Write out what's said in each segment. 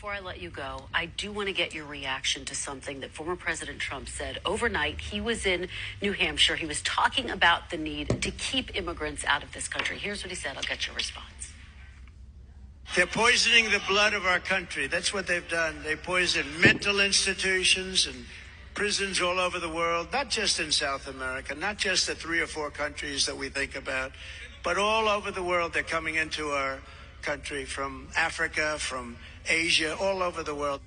Before I let you go, I do want to get your reaction to something that former President Trump said overnight. He was in New Hampshire. He was talking about the need to keep immigrants out of this country. Here's what he said. I'll get your response. They're poisoning the blood of our country. That's what they've done. They poison mental institutions and prisons all over the world, not just in South America, not just the 3 or 4 countries that we think about, but all over the world. They're coming into our country from Africa, from Asia, all over the world.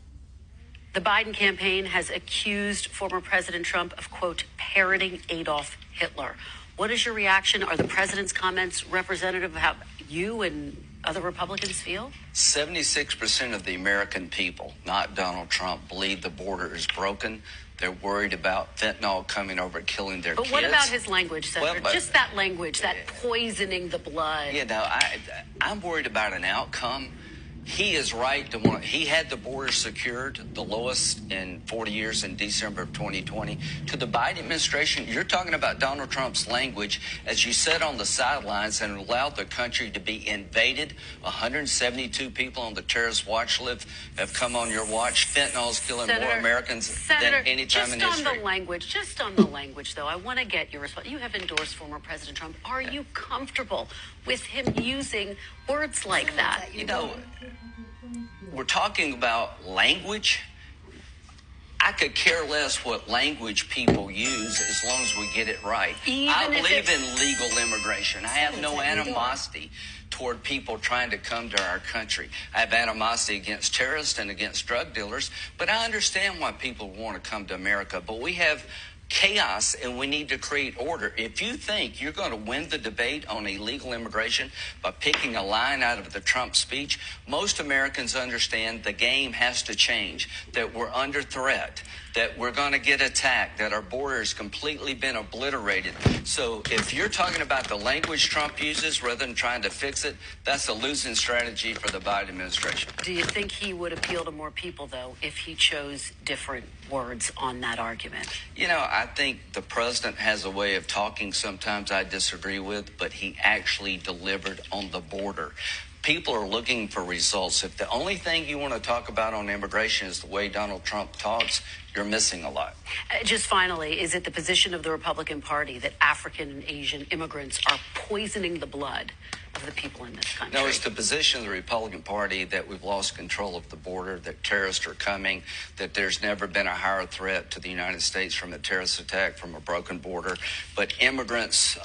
The Biden campaign has accused former President Trump of, quote, parroting Adolf Hitler. What is your reaction? Are the president's comments representative of how you and other Republicans feel? 76% of the American people, not Donald Trump, believe the border is broken. They're worried about fentanyl coming over and killing their kids. But what about his language, Senator? Just that language, that poisoning the blood. You know, I'm worried about an outcome. He is right. He had the border secured, the lowest in 40 years in December of 2020. To the Biden administration, you're talking about Donald Trump's language as you sat on the sidelines and allowed the country to be invaded. 172 people on the terrorist watch list have come on your watch. Fentanyl's killing more Americans than any time in history. Just on the language, though, I want to get your response. You have endorsed former President Trump. Are you comfortable with him using words like that? You know, we're talking about language. I could care less what language people use as long as we get it right. I believe in legal immigration. I have no animosity toward people trying to come to our country. I have animosity against terrorists and against drug dealers, but I understand why people want to come to America. But we have chaos and we need to create order. If you think you're going to win the debate on illegal immigration by picking a line out of the Trump speech, most Americans understand the game has to change, that we're under threat, that we're going to get attacked, that our border has completely been obliterated. So if you're talking about the language Trump uses rather than trying to fix it, that's a losing strategy for the Biden administration. Do you think he would appeal to more people, though, if he chose different words on that argument? You know, I think the president has a way of talking sometimes I disagree with, but he actually delivered on the border. People are looking for results. If the only thing you want to talk about on immigration is the way Donald Trump talks, you're missing a lot. Just finally, is it the position of the Republican Party that African and Asian immigrants are poisoning the blood of the people in this country? No, it's the position of the Republican Party that we've lost control of the border, that terrorists are coming, that there's never been a higher threat to the United States from a terrorist attack from a broken border. But immigrants,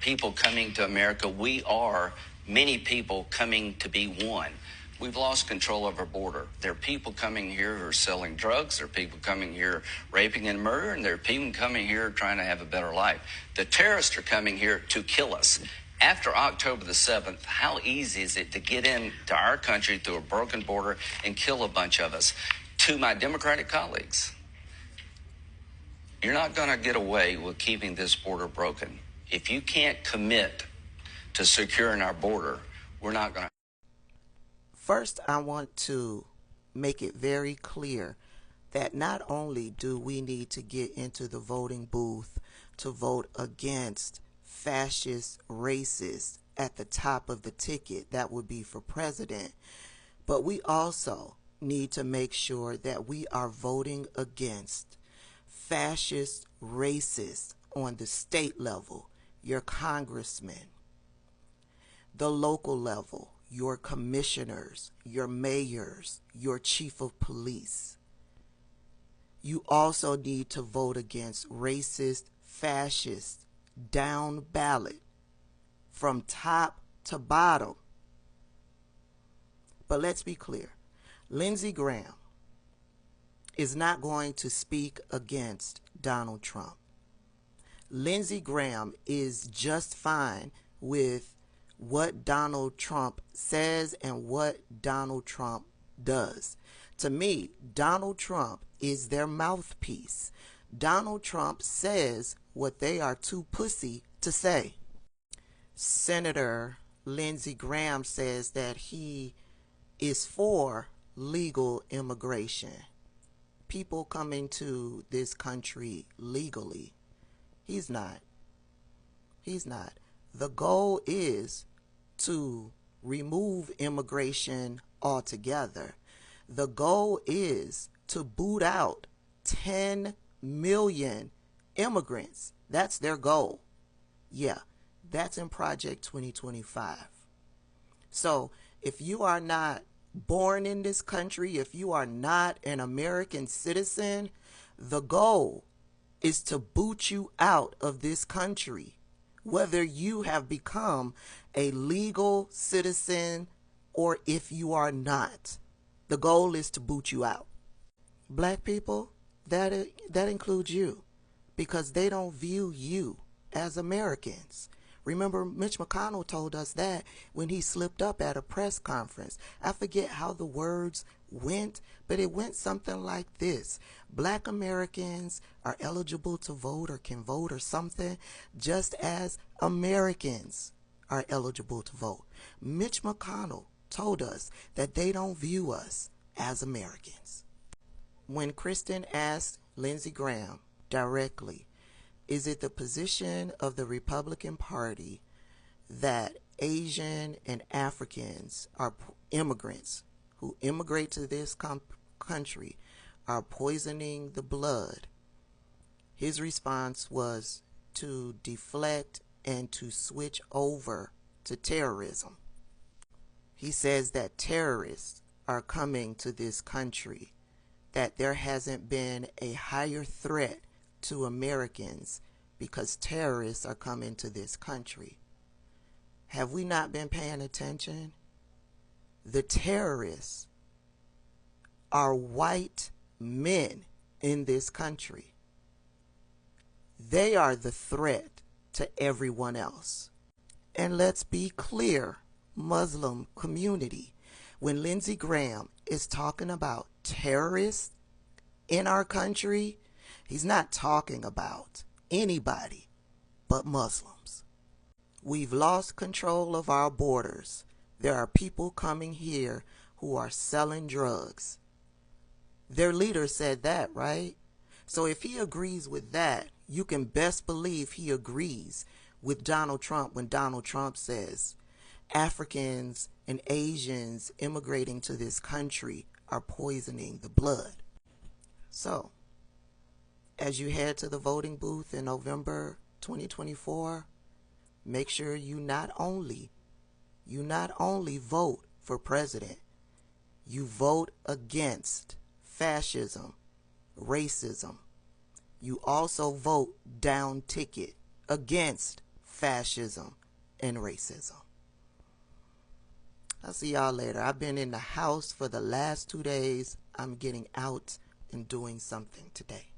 people coming to America, we are many people coming to be one. We've lost control of our border. There are people coming here who are selling drugs. There are people coming here raping and murder. And there are people coming here trying to have a better life. The terrorists are coming here to kill us. After October the 7th, how easy is it to get into our country through a broken border and kill a bunch of us? To my Democratic colleagues, you're not going to get away with keeping this border broken. If you can't commit to securing our border, we're not going to. First, I want to make it very clear that not only do we need to get into the voting booth to vote against fascist racists at the top of the ticket, that would be for president, but we also need to make sure that we are voting against fascist racists on the state level, your congressmen, the local level, your commissioners, your mayors, your chief of police. You also need to vote against racist, fascist, down ballot from top to bottom. But let's be clear. Lindsey Graham is not going to speak against Donald Trump. Lindsey Graham is just fine with what Donald Trump says and what Donald Trump does. To me, Donald Trump is their mouthpiece. Donald Trump says what they are too pussy to say. Senator Lindsey Graham says that he is for legal immigration. People coming to this country legally. He's not. He's not. The goal is to remove immigration altogether. The goal is to boot out 10 million immigrants. That's their goal. Yeah, that's in Project 2025. So if you are not born in this country, if you are not an American citizen, the goal is to boot you out of this country, whether you have become a legal citizen or if you are not. The goal is to boot you out. Black people, that includes you, because they don't view you as Americans. Remember, Mitch McConnell told us that when he slipped up at a press conference. I forget how the words went, but it went something like this: Black Americans are eligible to vote or can vote or something, just as Americans are eligible to vote. Mitch McConnell told us that they don't view us as Americans. When Kristen asked Lindsey Graham directly, is it the position of the Republican Party that Asian and Africans are immigrants who immigrate to this country are poisoning the blood? His response was to deflect and to switch over to terrorism. He says that terrorists are coming to this country, that there hasn't been a higher threat to Americans because terrorists are coming to this country. Have we not been paying attention? The terrorists are white men in this country. They are the threat to everyone else. And let's be clear, Muslim community, when Lindsey Graham is talking about terrorists in our country, he's not talking about anybody but Muslims. We've lost control of our borders. There are people coming here who are selling drugs. Their leader said that, right? So if he agrees with that, you can best believe he agrees with Donald Trump when Donald Trump says Africans and Asians immigrating to this country are poisoning the blood. So, as you head to the voting booth in November 2024, make sure you not only vote for president, you vote against fascism, racism. You also vote down ticket against fascism and racism. I'll see y'all later. I've been in the house for the last 2 days. I'm getting out and doing something today.